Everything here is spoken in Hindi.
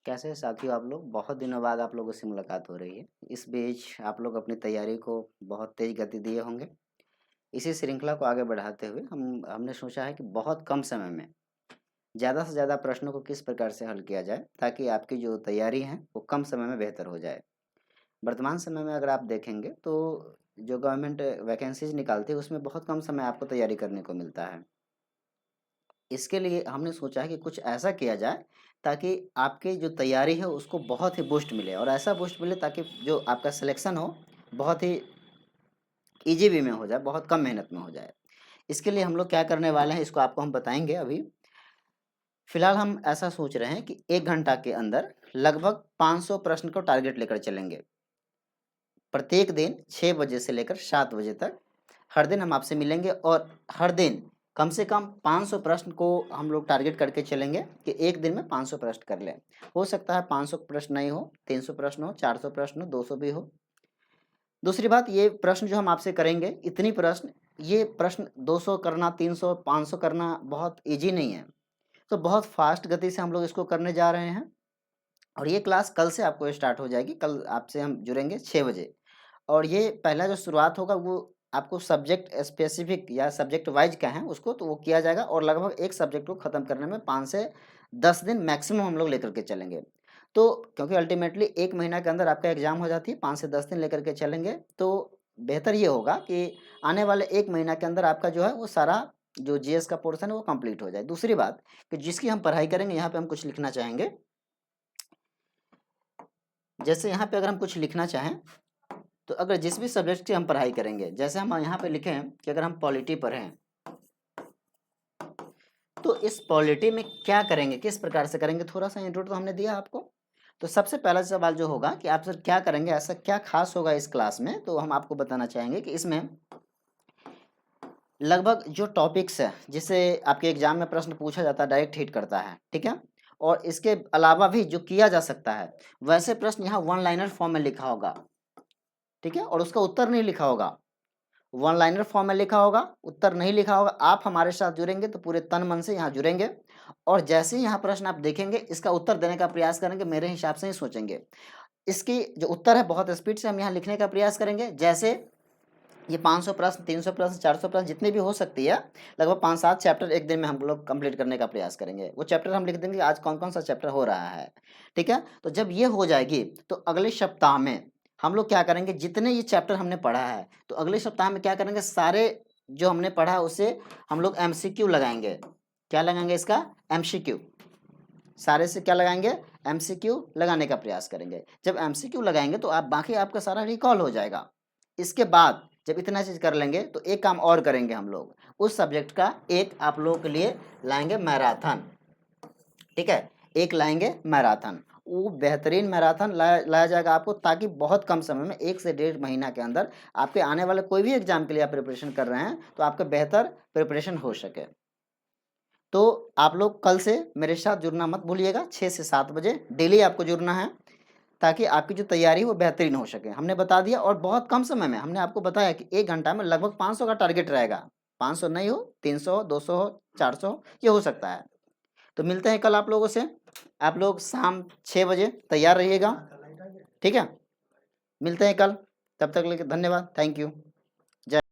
कैसे हैं साथियों आप लोग? बहुत दिनों बाद आप लोगों से मुलाकात हो रही है। इस बीच आप लोग अपनी तैयारी को बहुत तेज़ गति दिए होंगे। इसी श्रृंखला को आगे बढ़ाते हुए हमने सोचा है कि बहुत कम समय में ज़्यादा से ज़्यादा प्रश्नों को किस प्रकार से हल किया जाए ताकि आपकी जो तैयारी है वो कम समय में बेहतर हो जाए। वर्तमान समय में अगर आप देखेंगे तो जो गवर्नमेंट वैकेंसीज निकालती है उसमें बहुत कम समय आपको तैयारी करने को मिलता है। इसके लिए हमने सोचा है कि कुछ ऐसा किया जाए ताकि आपकी जो तैयारी है उसको बहुत ही बूस्ट मिले और ऐसा बूस्ट मिले ताकि जो आपका सिलेक्शन हो बहुत ही ईजी वे में हो जाए, बहुत कम मेहनत में हो जाए। इसके लिए हम लोग क्या करने वाले हैं इसको आपको हम बताएंगे अभी। फिलहाल हम ऐसा सोच रहे हैं कि 1 घंटा के अंदर लगभग 500 प्रश्न को टारगेट लेकर चलेंगे। प्रत्येक दिन 6 बजे से लेकर 7 बजे तक हर दिन हम आपसे मिलेंगे और हर दिन कम से कम 500 प्रश्न को हम लोग टारगेट करके चलेंगे कि एक दिन में 500 प्रश्न कर लें। हो सकता है 500 प्रश्न नहीं हो, 300 प्रश्न हो, 400 प्रश्न हो, 200 भी हो। दूसरी बात, ये प्रश्न जो हम आपसे करेंगे इतनी प्रश्न, ये प्रश्न 200 करना, 300, 500 करना बहुत ईजी नहीं है। तो बहुत फास्ट गति से हम लोग इसको करने जा रहे हैं और ये क्लास कल से आपको स्टार्ट हो जाएगी। कल आपसे हम जुड़ेंगे 6 बजे और ये पहला जो शुरुआत होगा वो आपको सब्जेक्ट स्पेसिफिक या सब्जेक्ट वाइज का है उसको तो वो किया जाएगा और लगभग एक सब्जेक्ट को ख़त्म करने में 5 से 10 दिन मैक्सिमम हम लोग लेकर के चलेंगे। तो क्योंकि अल्टीमेटली 1 महीना के अंदर आपका एग्ज़ाम हो जाती है, 5 से 10 दिन लेकर के चलेंगे तो बेहतर ये होगा कि आने वाले 1 महीना के अंदर आपका जो है वो सारा जो जीएस का पोर्शन है वो कंप्लीट हो जाए। दूसरी बात कि जिसकी हम पढ़ाई करेंगे यहाँ पे हम कुछ लिखना चाहेंगे। जैसे यहाँ पे अगर हम कुछ लिखना चाहें तो अगर जिस भी सब्जेक्ट की हम पढ़ाई करेंगे, जैसे हम यहाँ पे लिखे हैं कि अगर हम पॉलिटी पढ़ें तो इस पॉलिटी में क्या करेंगे, किस प्रकार से करेंगे, थोड़ा सा इंट्रो तो हमने दिया आपको। तो सबसे पहला सवाल जो होगा कि आप सर क्या करेंगे, ऐसा क्या खास होगा इस क्लास में, तो हम आपको बताना चाहेंगे कि इसमें लगभग जो टॉपिक्स है जिससे आपके एग्जाम में प्रश्न पूछा जाता है डायरेक्ट हिट करता है, ठीक है। और इसके अलावा भी जो किया जा सकता है वैसे प्रश्न यहाँ वन लाइनर फॉर्म में लिखा होगा, ठीक है, और उसका उत्तर नहीं लिखा होगा। वन लाइनर फॉर्म में लिखा होगा, उत्तर नहीं लिखा होगा। आप हमारे साथ जुड़ेंगे तो पूरे तन मन से यहाँ जुड़ेंगे और जैसे ही यहाँ प्रश्न आप देखेंगे इसका उत्तर देने का प्रयास करेंगे, मेरे हिसाब से ही सोचेंगे। इसकी जो उत्तर है बहुत स्पीड से हम यहाँ लिखने का प्रयास करेंगे। जैसे ये 500 प्रश्न, 300 प्रश्न, 400 प्रश्न जितनी भी हो सकती है, लगभग 5-7 चैप्टर एक दिन में हम लोग कंप्लीट करने का प्रयास करेंगे। वो चैप्टर हम लिख देंगे आज कौन कौन सा चैप्टर हो रहा है, ठीक है। तो जब ये हो जाएगी तो अगले सप्ताह में हम लोग क्या करेंगे, जितने ये चैप्टर हमने पढ़ा है तो अगले सप्ताह में क्या करेंगे, सारे जो हमने पढ़ा है उससे हम लोग एमसीक्यू लगाएंगे। क्या लगाएंगे, इसका एमसीक्यू। सारे से क्या लगाएंगे, एमसीक्यू लगाने का प्रयास करेंगे। जब एमसीक्यू लगाएंगे तो आप बाकी आपका सारा रिकॉल हो जाएगा। इसके बाद जब इतना चीज़ कर लेंगे तो एक काम और करेंगे हम लोग, उस सब्जेक्ट का एक आप लोगों के लिए लाएंगे मैराथन, ठीक है। एक लाएंगे मैराथन, वो बेहतरीन मैराथन लाया जाएगा आपको ताकि बहुत कम समय में 1 से 1.5 महीना के अंदर आपके आने वाले कोई भी एग्जाम के लिए आप प्रिपरेशन कर रहे हैं तो आपका बेहतर प्रिपरेशन हो सके। तो आप लोग कल से मेरे साथ जुड़ना मत भूलिएगा, 6 से 7 बजे डेली आपको जुड़ना है ताकि आपकी जो तैयारी है वो बेहतरीन हो सके। हमने बता दिया और बहुत कम समय में हमने आपको बताया कि 1 घंटा में लगभग 500 का टारगेट रहेगा। 500 नहीं हो, 300 हो, 200 हो, 400 हो, ये हो सकता है। तो मिलते हैं कल आप लोगों से। आप लोग शाम 6 बजे तैयार रहिएगा, ठीक है। मिलते हैं कल, तब तक के लिए धन्यवाद, थैंक यू। जय